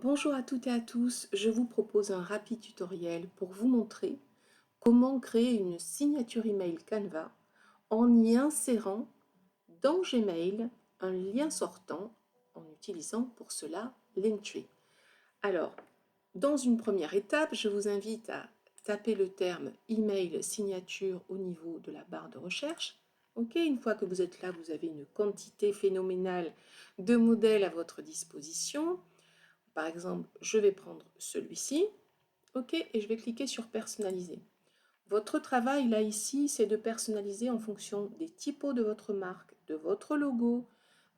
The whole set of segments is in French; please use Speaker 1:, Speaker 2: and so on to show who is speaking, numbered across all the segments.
Speaker 1: Bonjour à toutes et à tous, je vous propose un rapide tutoriel pour vous montrer comment créer une signature email Canva en y insérant dans Gmail un lien sortant en utilisant pour cela Linktree. Alors, dans une première étape, je vous invite à taper le terme email signature au niveau de la barre de recherche. Ok, une fois que vous êtes là, vous avez une quantité phénoménale de modèles à votre disposition. Par exemple, je vais prendre celui-ci, ok, et je vais cliquer sur personnaliser. Votre travail là ici, c'est de personnaliser en fonction des typos de votre marque, de votre logo,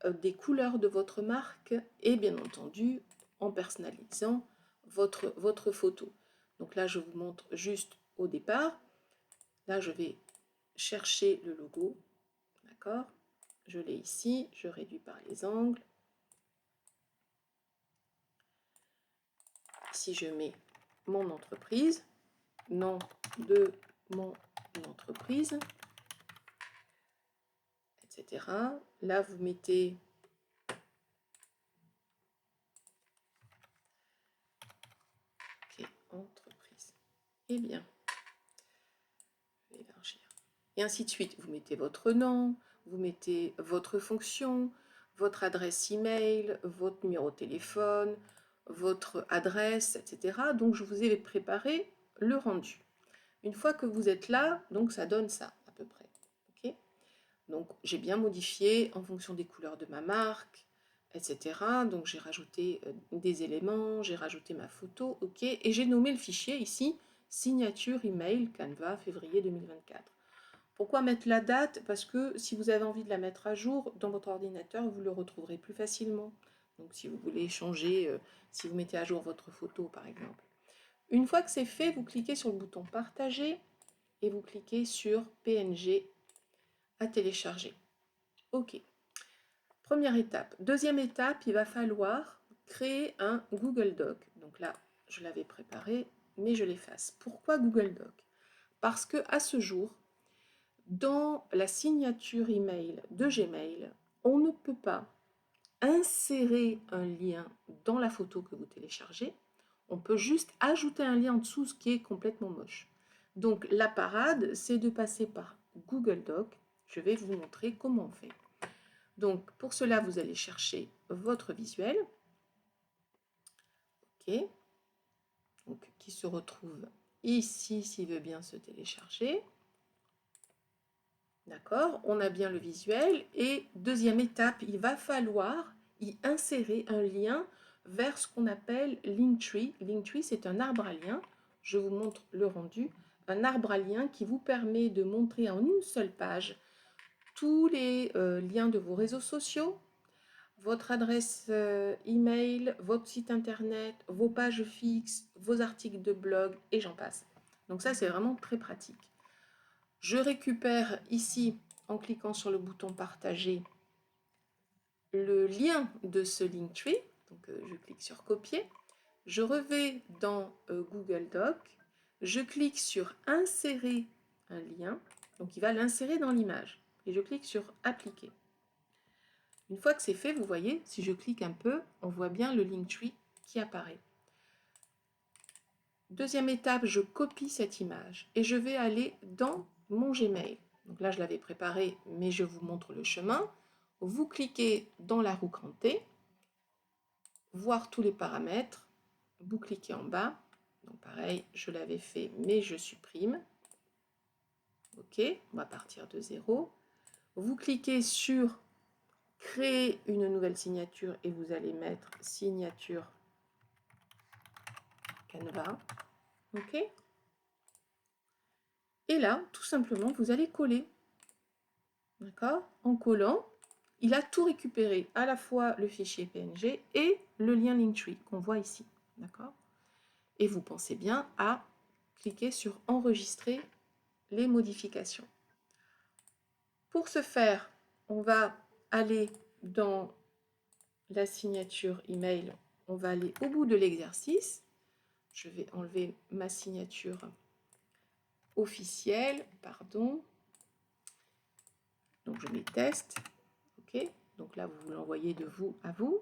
Speaker 1: des couleurs de votre marque et bien entendu en personnalisant votre photo. Donc là, je vous montre juste au départ. Là, je vais chercher le logo, d'accord? Je l'ai ici, je réduis par les angles. Ici, je mets mon entreprise, nom de mon entreprise, etc. Là, vous mettez entreprise. Eh bien, je vais élargir. Et ainsi de suite. Vous mettez votre nom, vous mettez votre fonction, votre adresse email, votre numéro de téléphone, votre adresse, etc. Donc, je vous ai préparé le rendu. Une fois que vous êtes là, donc ça donne ça à peu près. Okay, donc, j'ai bien modifié en fonction des couleurs de ma marque, etc. Donc, j'ai rajouté des éléments, j'ai rajouté ma photo, ok, et j'ai nommé le fichier ici, signature email Canva, février 2024. Pourquoi mettre la date? Parce que si vous avez envie de la mettre à jour dans votre ordinateur, vous le retrouverez plus facilement. Donc, si vous voulez changer, si vous mettez à jour votre photo, par exemple. Une fois que c'est fait, vous cliquez sur le bouton partager et vous cliquez sur PNG à télécharger. Ok. Première étape. Deuxième étape, il va falloir créer un Google Doc. Donc là, je l'avais préparé, mais je l'efface. Pourquoi Google Doc? Parce que à ce jour, dans la signature email de Gmail, on ne peut pas insérer un lien dans la photo que vous téléchargez. On peut juste ajouter un lien en dessous, ce qui est complètement moche. Donc la parade, c'est de passer par Google Doc. Je vais vous montrer comment on fait. Donc pour cela, vous allez chercher votre visuel, ok, donc, qui se retrouve ici s'il veut bien se télécharger. D'accord, on a bien le visuel. Et deuxième étape, il va falloir y insérer un lien vers ce qu'on appelle Linktree. Linktree, c'est un arbre à liens. Je vous montre le rendu. Un arbre à liens qui vous permet de montrer en une seule page tous les liens de vos réseaux sociaux, votre adresse email, votre site internet, vos pages fixes, vos articles de blog et j'en passe. Donc ça, c'est vraiment très pratique. Je récupère ici, en cliquant sur le bouton partager, le lien de ce Linktree. Donc je clique sur copier. Je revais dans Google Doc. Je clique sur insérer un lien. Donc il va l'insérer dans l'image. Et je clique sur appliquer. Une fois que c'est fait, vous voyez, si je clique un peu, on voit bien le Linktree qui apparaît. Deuxième étape, je copie cette image et je vais aller dans mon Gmail. Donc là, je l'avais préparé, mais je vous montre le chemin. Vous cliquez dans la roue crantée, voir tous les paramètres. Vous cliquez en bas. Donc pareil, je l'avais fait, mais je supprime. OK, on va partir de 0. Vous cliquez sur créer une nouvelle signature et vous allez mettre signature Canva. OK. Et là, tout simplement, vous allez coller. D'accord? En collant, il a tout récupéré, à la fois le fichier PNG et le lien Linktree qu'on voit ici. D'accord? Et vous pensez bien à cliquer sur enregistrer les modifications. Pour ce faire, on va aller dans la signature email, on va aller au bout de l'exercice. Je vais enlever ma signature officielle, pardon. Donc je mets test, ok. Donc là vous l'envoyez de vous à vous.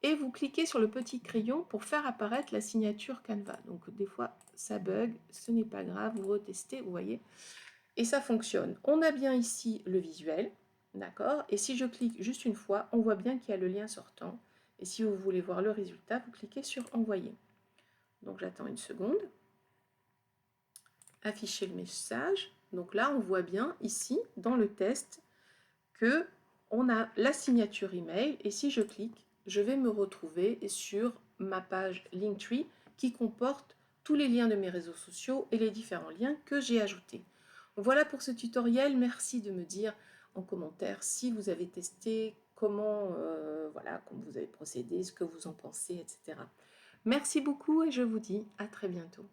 Speaker 1: et vous cliquez sur le petit crayon pour faire apparaître la signature Canva. Donc des fois ça bug, ce n'est pas grave, vous retestez, vous voyez, et ça fonctionne. On a bien ici le visuel, d'accord, et si je clique juste une fois, on voit bien qu'il y a le lien sortant, et si vous voulez voir le résultat, vous cliquez sur envoyer. Donc j'attends une seconde, afficher le message, donc là on voit bien ici dans le test que on a la signature email, et si je clique, je vais me retrouver sur ma page Linktree qui comporte tous les liens de mes réseaux sociaux et les différents liens que j'ai ajoutés. Voilà pour ce tutoriel. Merci de me dire en commentaire si vous avez testé, comment, voilà, comment vous avez procédé, ce que vous en pensez, etc. Merci beaucoup et je vous dis à très bientôt.